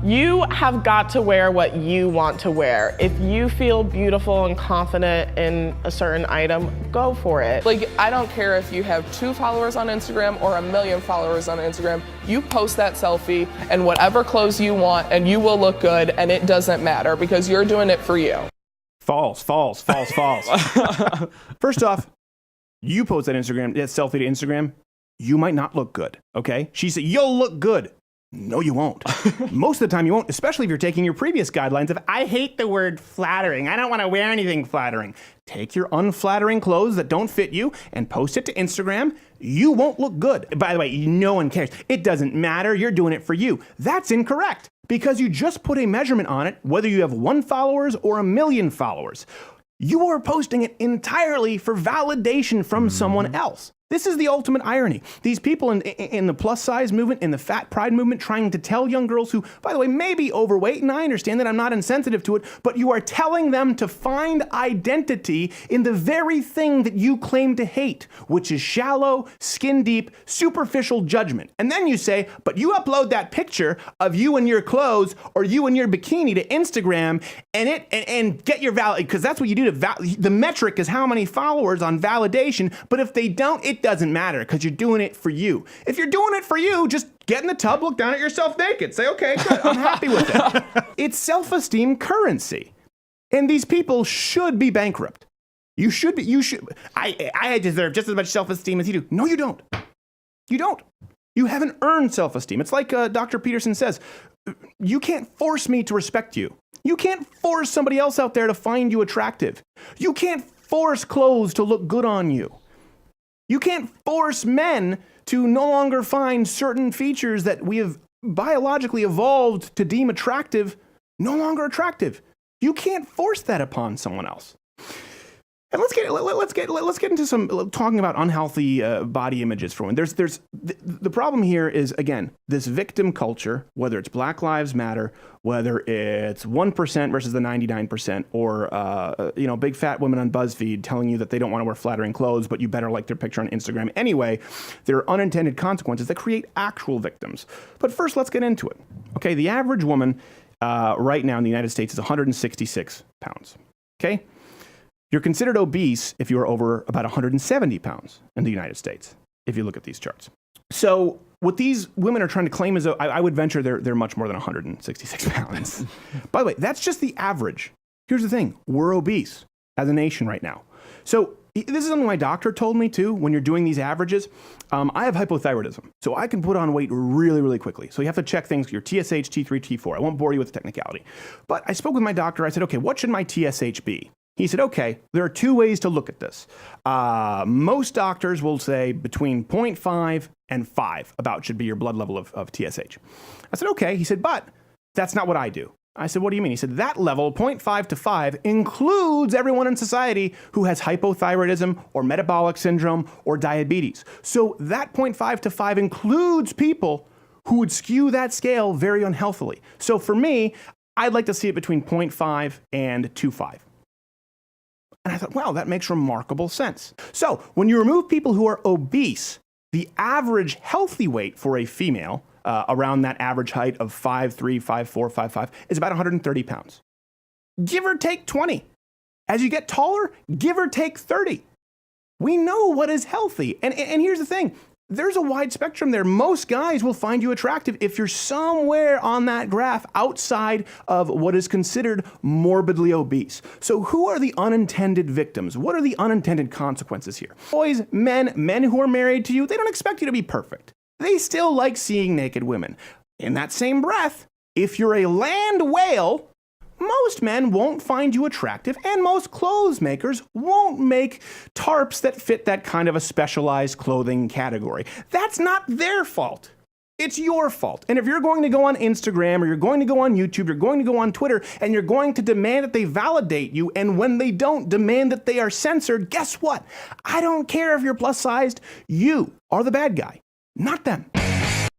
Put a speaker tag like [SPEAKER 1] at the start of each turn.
[SPEAKER 1] You have got to wear what you want to wear. If you feel beautiful and confident in a certain item, go for it.
[SPEAKER 2] Like, I don't care if you have 2 followers on Instagram or 1 million followers on Instagram. You post that selfie and whatever clothes you want and you will look good, and it doesn't matter because you're doing it for you.
[SPEAKER 3] False. First off, you post that selfie to Instagram, you might not look good, okay? She said, you'll look good. No, you won't. Most of the time you won't, especially if you're taking your previous guidelines of, I hate the word flattering. I don't want to wear anything flattering. Take your unflattering clothes that don't fit you and post it to Instagram. You won't look good. By the way, no one cares. It doesn't matter. You're doing it for you. That's incorrect because you just put a measurement on it, whether you have 1 followers or 1 million followers. You are posting it entirely for validation from someone else. This is the ultimate irony. These people in the plus size movement, in the fat pride movement, trying to tell young girls who, by the way, may be overweight, and I understand that I'm not insensitive to it, but you are telling them to find identity in the very thing that you claim to hate, which is shallow, skin deep, superficial judgment. And then you say, but you upload that picture of you in your clothes or you in your bikini to Instagram and get your validation, because that's what you do the metric is how many followers on validation, but if they don't, it doesn't matter because you're doing it for you. If you're doing it for you, just get in the tub, look down at yourself naked. Say, okay, good, I'm happy with it. It's self-esteem currency. And these people should be bankrupt. You should. I deserve just as much self-esteem as you do. No, you don't. You don't. You haven't earned self-esteem. It's like Dr. Peterson says, you can't force me to respect you. You can't force somebody else out there to find you attractive. You can't force clothes to look good on you. You can't force men to no longer find certain features that we have biologically evolved to deem attractive, no longer attractive. You can't force that upon someone else. And let's get into some talking about unhealthy body images for one. The problem here is, again, this victim culture, whether it's Black Lives Matter, whether it's 1% versus the 99%, or big fat women on BuzzFeed telling you that they don't want to wear flattering clothes, but you better like their picture on Instagram anyway. There are unintended consequences that create actual victims. But first, let's get into it. Okay, the average woman right now in the United States is 166 pounds. Okay. You're considered obese if you're over about 170 pounds in the United States, if you look at these charts. So what these women are trying to claim is, I would venture they're much more than 166 pounds. By the way, that's just the average. Here's the thing. We're obese as a nation right now. So this is something my doctor told me too, when you're doing these averages. I have hypothyroidism, so I can put on weight really, really quickly. So you have to check things, your TSH, T3, T4. I won't bore you with the technicality. But I spoke with my doctor. I said, okay, what should my TSH be? He said, okay, there are 2 ways to look at this. Most doctors will say between 0.5 and 5 about should be your blood level of TSH. I said, okay. He said, but that's not what I do. I said, what do you mean? He said, that level, 0.5 to 5, includes everyone in society who has hypothyroidism or metabolic syndrome or diabetes. So that 0.5 to 5 includes people who would skew that scale very unhealthily. So for me, I'd like to see it between 0.5 and 2.5. And I thought, wow, that makes remarkable sense. So when you remove people who are obese, the average healthy weight for a female, around that average height of 5'3", 5'4", 5'5", is about 130 pounds. Give or take 20. As you get taller, give or take 30. We know what is healthy. And here's the thing. There's a wide spectrum there. Most guys will find you attractive if you're somewhere on that graph outside of what is considered morbidly obese. So who are the unintended victims? What are the unintended consequences here? Boys, men who are married to you, they don't expect you to be perfect. They still like seeing naked women. In that same breath, if you're a land whale, most men won't find you attractive, and most clothes makers won't make tarps that fit that kind of a specialized clothing category. That's not their fault. It's your fault. And if you're going to go on Instagram, or you're going to go on YouTube, you're going to go on Twitter, and you're going to demand that they validate you, and when they don't, demand that they are censored, guess what? I don't care if you're plus-sized. You are the bad guy, not them.